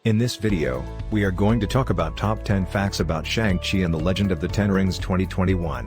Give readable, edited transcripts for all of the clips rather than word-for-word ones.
In this video, we are going to talk about top 10 facts about Shang-Chi and the Legend of the Ten Rings 2021.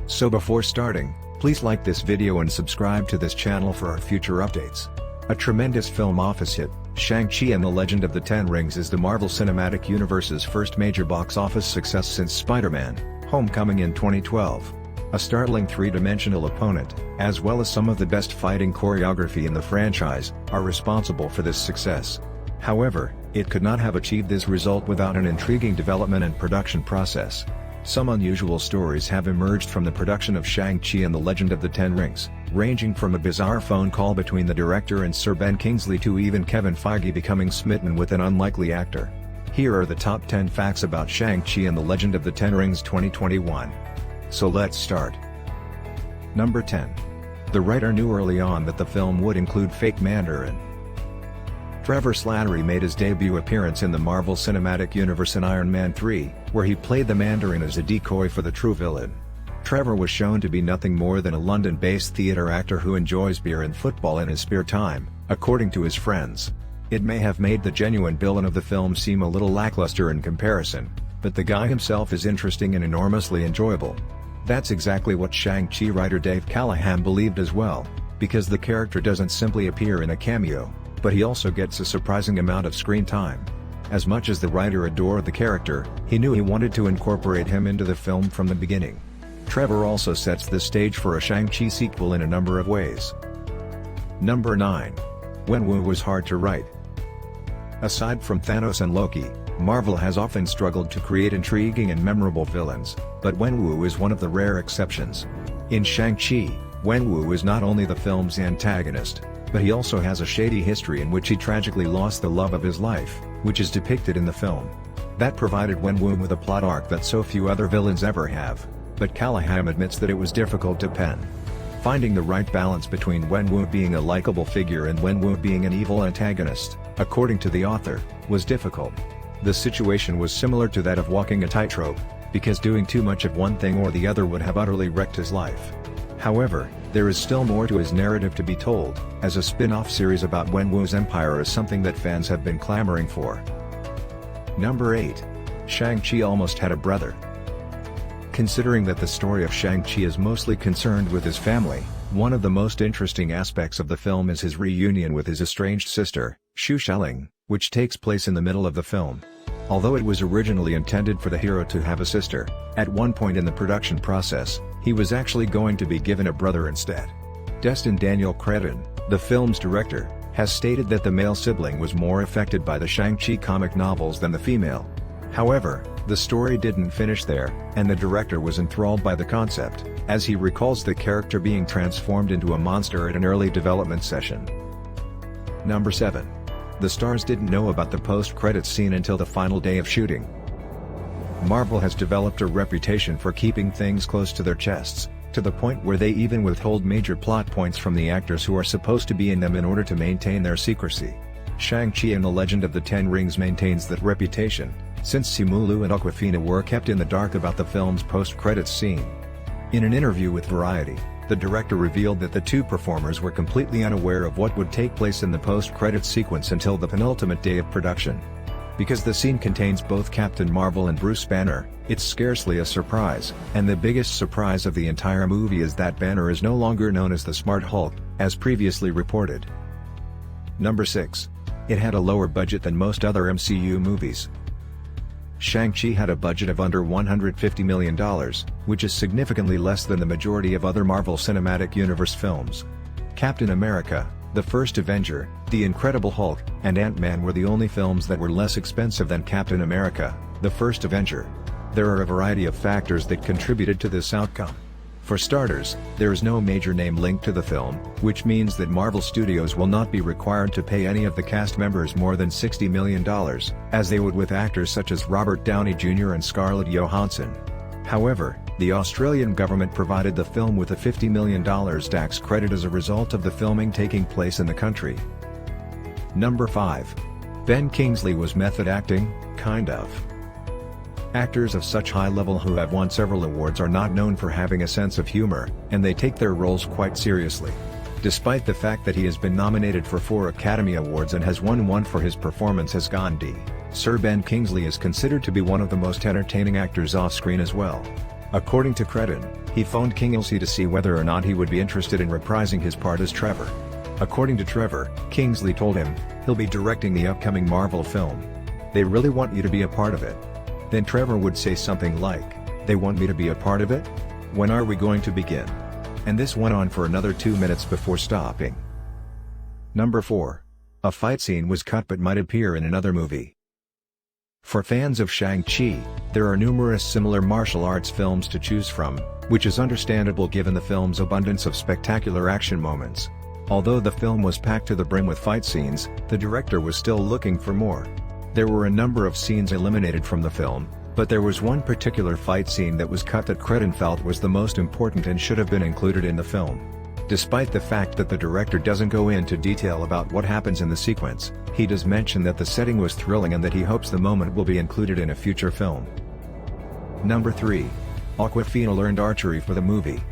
So before starting, please like this video and subscribe to this channel for our future updates. A tremendous film office hit, Shang-Chi and the Legend of the Ten Rings is the Marvel Cinematic Universe's first major box office success since Spider-Man: Homecoming in 2012. A startling three-dimensional opponent, as well as some of the best fighting choreography in the franchise, are responsible for this success. However, it could not have achieved this result without an intriguing development and production process. Some unusual stories have emerged from the production of Shang-Chi and the Legend of the Ten Rings, ranging from a bizarre phone call between the director and Sir Ben Kingsley to even Kevin Feige becoming smitten with an unlikely actor. Here are the top 10 facts about Shang-Chi and the Legend of the Ten Rings 2021. So let's start. Number 10. The writer knew early on that the film would include fake Mandarin. Trevor Slattery made his debut appearance in the Marvel Cinematic Universe in Iron Man 3, where he played the Mandarin as a decoy for the true villain. Trevor was shown to be nothing more than a London-based theatre actor who enjoys beer and football in his spare time, according to his friends. It may have made the genuine villain of the film seem a little lackluster in comparison, but the guy himself is interesting and enormously enjoyable. That's exactly what Shang-Chi writer Dave Callahan believed as well, because the character doesn't simply appear in a cameo, but he also gets a surprising amount of screen time. As much as the writer adored the character, he knew he wanted to incorporate him into the film from the beginning. Trevor also sets the stage for a Shang-Chi sequel in a number of ways. Number 9. Wen Wu was hard to write. Aside from Thanos and Loki, Marvel has often struggled to create intriguing and memorable villains, but Wen Wu is one of the rare exceptions. In Shang-Chi, Wen Wu is not only the film's antagonist, but he also has a shady history in which he tragically lost the love of his life, which is depicted in the film. That provided Wen Wu with a plot arc that so few other villains ever have, but Callahan admits that it was difficult to pen. Finding the right balance between Wen Wu being a likable figure and Wen Wu being an evil antagonist, according to the author, was difficult. The situation was similar to that of walking a tightrope, because doing too much of one thing or the other would have utterly wrecked his life. However, there is still more to his narrative to be told, as a spin-off series about Wen Wu's empire is something that fans have been clamoring for. Number 8. Shang-Chi almost had a brother. Considering that the story of Shang-Chi is mostly concerned with his family, one of the most interesting aspects of the film is his reunion with his estranged sister, Xu Xialing, which takes place in the middle of the film. Although it was originally intended for the hero to have a sister, at one point in the production process, he was actually going to be given a brother instead. Destin Daniel Cretton, the film's director, has stated that the male sibling was more affected by the Shang-Chi comic novels than the female. However, the story didn't finish there, and the director was enthralled by the concept, as he recalls the character being transformed into a monster at an early development session. Number 7. The stars didn't know about the post-credits scene until the final day of shooting. Marvel has developed a reputation for keeping things close to their chests, to the point where they even withhold major plot points from the actors who are supposed to be in them in order to maintain their secrecy. Shang-Chi and the Legend of the Ten Rings maintains that reputation, since Simu Liu and Aquafina were kept in the dark about the film's post-credits scene. In an interview with Variety, the director revealed that the two performers were completely unaware of what would take place in the post-credits sequence until the penultimate day of production. Because the scene contains both Captain Marvel and Bruce Banner, it's scarcely a surprise, and the biggest surprise of the entire movie is that Banner is no longer known as the Smart Hulk, as previously reported. Number 6. It had a lower budget than most other MCU movies. Shang-Chi had a budget of under $150 million, which is significantly less than the majority of other Marvel Cinematic Universe films. Captain America, The First Avenger, The Incredible Hulk, and Ant-Man were the only films that were less expensive than Captain America, The First Avenger. There are a variety of factors that contributed to this outcome. For starters, there is no major name linked to the film, which means that Marvel Studios will not be required to pay any of the cast members more than $60 million, as they would with actors such as Robert Downey Jr. and Scarlett Johansson. However, the Australian government provided the film with a $50 million tax credit as a result of the filming taking place in the country. Number 5. Ben Kingsley was method acting, kind of. Actors of such high level who have won several awards are not known for having a sense of humor, and they take their roles quite seriously. Despite the fact that he has been nominated for 4 Academy Awards and has won 1 for his performance as Gandhi, Sir Ben Kingsley is considered to be one of the most entertaining actors off-screen as well. According to Credin, he phoned Kingsley to see whether or not he would be interested in reprising his part as Trevor. According to Trevor, Kingsley told him, he'll be directing the upcoming Marvel film. They really want you to be a part of it. Then Trevor would say something like, they want me to be a part of it? When are we going to begin? And this went on for another 2 minutes before stopping. Number 4. A fight scene was cut but might appear in another movie. For fans of Shang Chi, there are numerous similar martial arts films to choose from, which is understandable given the film's abundance of spectacular action moments. Although the film was packed to the brim with fight scenes, the director was still looking for more. There were a number of scenes eliminated from the film, but there was one particular fight scene that was cut that Credin felt was the most important and should have been included in the film. Despite the fact that the director doesn't go into detail about what happens in the sequence, he does mention that the setting was thrilling and that he hopes the moment will be included in a future film. Number 3. Aquafina learned archery for the movie.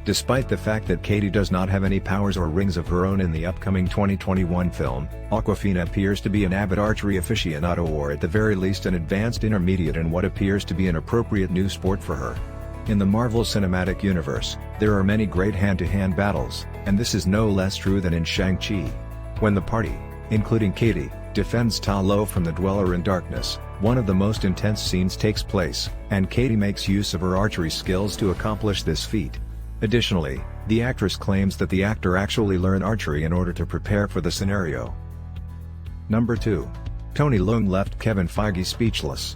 Despite the fact that Katie does not have any powers or rings of her own in the upcoming 2021 film, Aquafina appears to be an avid archery aficionado or at the very least an advanced intermediate in what appears to be an appropriate new sport for her. In the Marvel Cinematic Universe, there are many great hand-to-hand battles, and this is no less true than in Shang Chi. When the party, including Katie, defends Ta Lo from the Dweller in Darkness, one of the most intense scenes takes place, and Katie makes use of her archery skills to accomplish this feat. Additionally, the actress claims that the actor actually learned archery in order to prepare for the scenario. Number 2. Tony Leung left Kevin Feige speechless.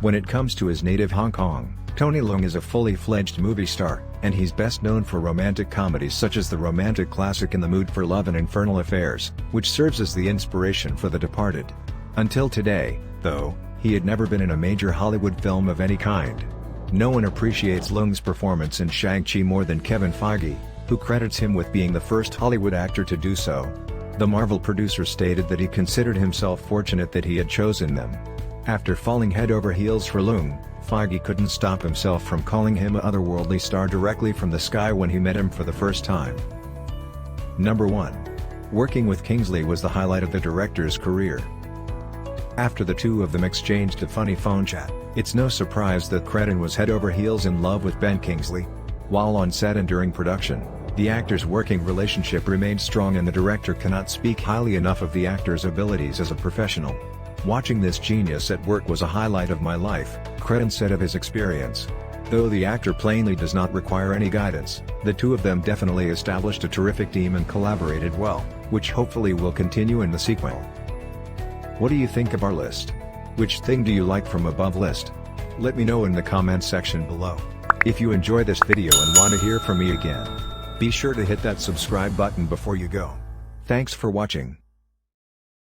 When it comes to his native Hong Kong, Tony Leung is a fully fledged movie star, and he's best known for romantic comedies such as the romantic classic In the Mood for Love and Infernal Affairs, which serves as the inspiration for The Departed. Until today, though, he had never been in a major Hollywood film of any kind. No one appreciates Leung's performance in Shang-Chi more than Kevin Feige, who credits him with being the first Hollywood actor to do so. The Marvel producer stated that he considered himself fortunate that he had chosen them. After falling head over heels for Leung, Feige couldn't stop himself from calling him an otherworldly star directly from the sky when he met him for the first time. Number 1. Working with Kingsley was the highlight of the director's career. After the two of them exchanged a funny phone chat, it's no surprise that Credin was head over heels in love with Ben Kingsley. While on set and during production, the actors' working relationship remained strong and the director cannot speak highly enough of the actor's abilities as a professional. Watching this genius at work was a highlight of my life, Credin said of his experience. Though the actor plainly does not require any guidance, the two of them definitely established a terrific team and collaborated well, which hopefully will continue in the sequel. What do you think of our list? Which thing do you like from above list? Let me know in the comments section below. If you enjoy this video and want to hear from me again, be sure to hit that subscribe button before you go. Thanks for watching.